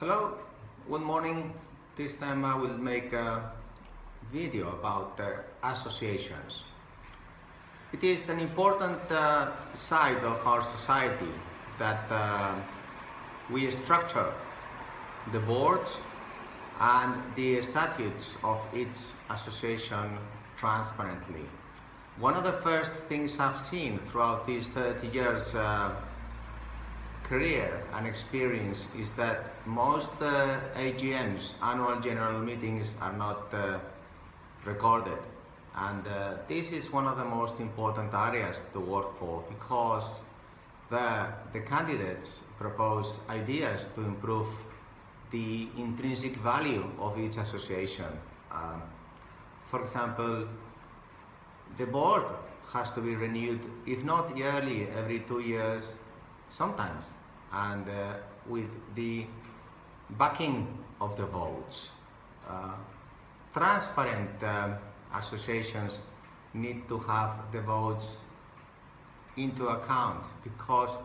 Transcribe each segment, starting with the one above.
Hello, good morning. This time I will make a video about associations. It is an important side of our society that we structure the boards and the statutes of each association transparently. One of the first things I've seen throughout these 30 years career and experience is that most AGMs, annual general meetings, are not recorded, and this is one of the most important areas to work for, because the candidates propose ideas to improve the intrinsic value of each association. For example, the board has to be renewed, if not yearly, every 2 years sometimes, and with the backing of the votes. Transparent associations need to have the votes into account, because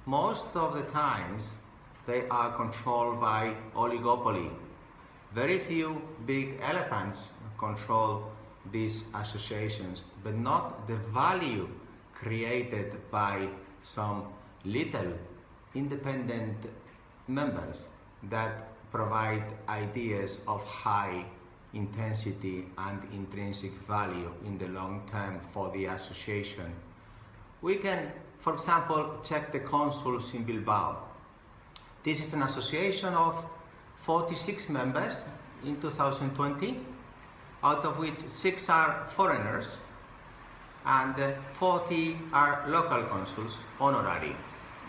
most of the times they are controlled by oligopoly. Very few big elephants control these associations, but not the value created by some little independent members that provide ideas of high intensity and intrinsic value in the long term for the association. We can, for example, check the consuls in Bilbao. This is an association of 46 members in 2020, out of which 6 are foreigners and 40 are local consuls, honorary.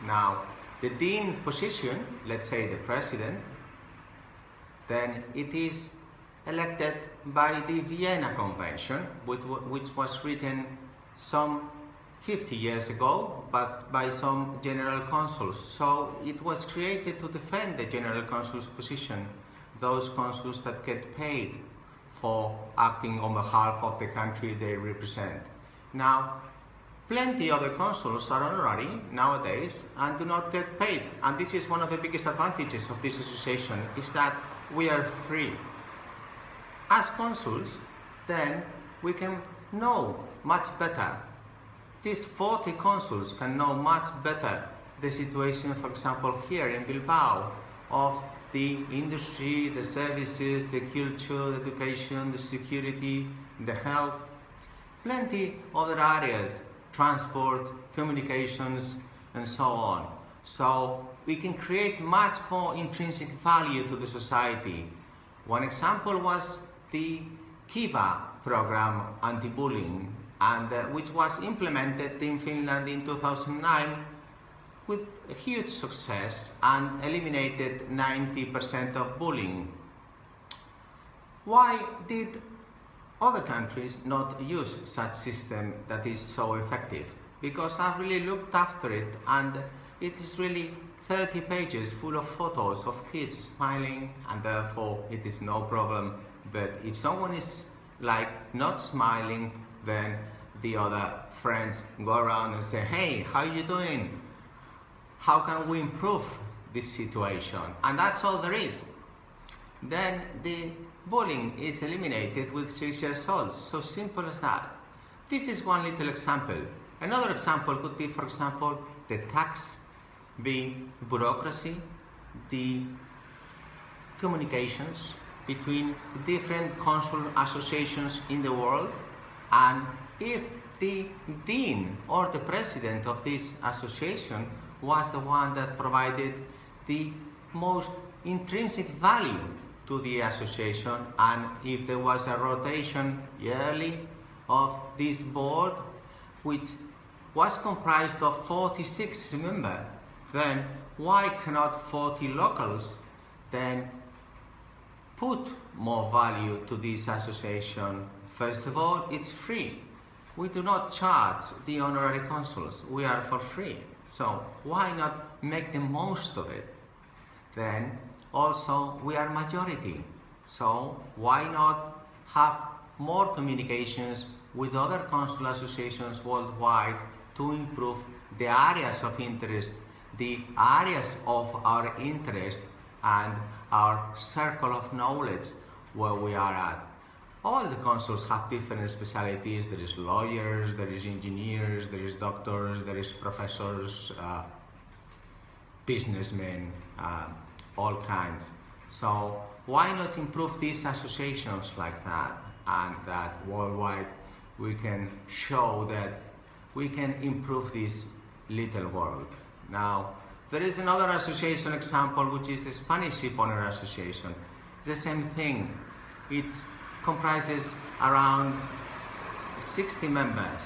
Now, the dean position, let's say the president, then it is elected by the Vienna Convention, which was written some 50 years ago, but by some general consuls. So it was created to defend the general consul's position, those consuls that get paid for acting on behalf of the country they represent. Now, plenty other consuls are honorary nowadays and do not get paid. And this is one of the biggest advantages of this association, is that we are free. As consuls, then we can know much better. These 40 consuls can know much better the situation, for example, here in Bilbao, of the industry, the services, the culture, the education, the security, the health, plenty other areas, transport, communications, and so on. So we can create much more intrinsic value to the society. One example was the Kiva program anti-bullying, and which was implemented in Finland in 2009 with a huge success and eliminated 90% of bullying. Why did other countries not use such system that is so effective? Because I've really looked after it, and it is really 30 pages full of photos of kids smiling, and therefore it is no problem. But if someone is like not smiling, then the other friends go around and say, "Hey, how are you doing? How can we improve this situation?" And that's all there is. Then the bullying is eliminated with 6 years old. So simple as that. This is one little example. Another example could be, for example, the tax, the bureaucracy, the communications between different consular associations in the world. And if the dean or the president of this association was the one that provided the most intrinsic value to the association, and if there was a rotation yearly of this board, which was comprised of 46, remember, then why cannot 40 locals then put more value to this association? First of all, it's free. We do not charge the honorary consuls. We are for free. So why not make the most of it? Then also we are majority. So why not have more communications with other consular associations worldwide to improve the areas of interest, the areas of our interest, and our circle of knowledge where we are at. All the consuls have different specialities. There is lawyers, there is engineers, there is doctors, there is professors, businessmen, all kinds. So why not improve these associations like that, and that worldwide we can show that we can improve this little world. Now, there is another association example, which is the Spanish Shipowner Association. The same thing. It comprises around 60 members,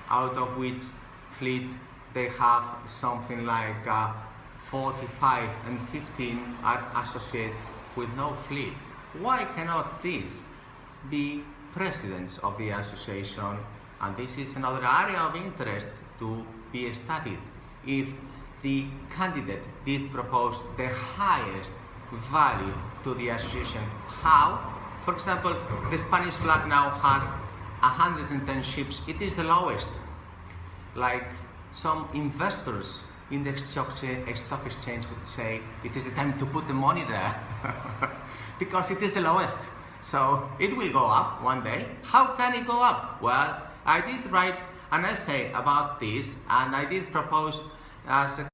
out of which fleet they have something like 45 and 15 are associated with no fleet. Why cannot these be presidents of the association? And this is another area of interest to be studied. If the candidate did propose the highest value to the association, how? For example, the Spanish flag now has 110 ships. It is the lowest. Like some investors in the stock exchange would say, it is the time to put the money there because it is the lowest. So it will go up one day. How can it go up? Well, I did write an essay about this, and I did propose as a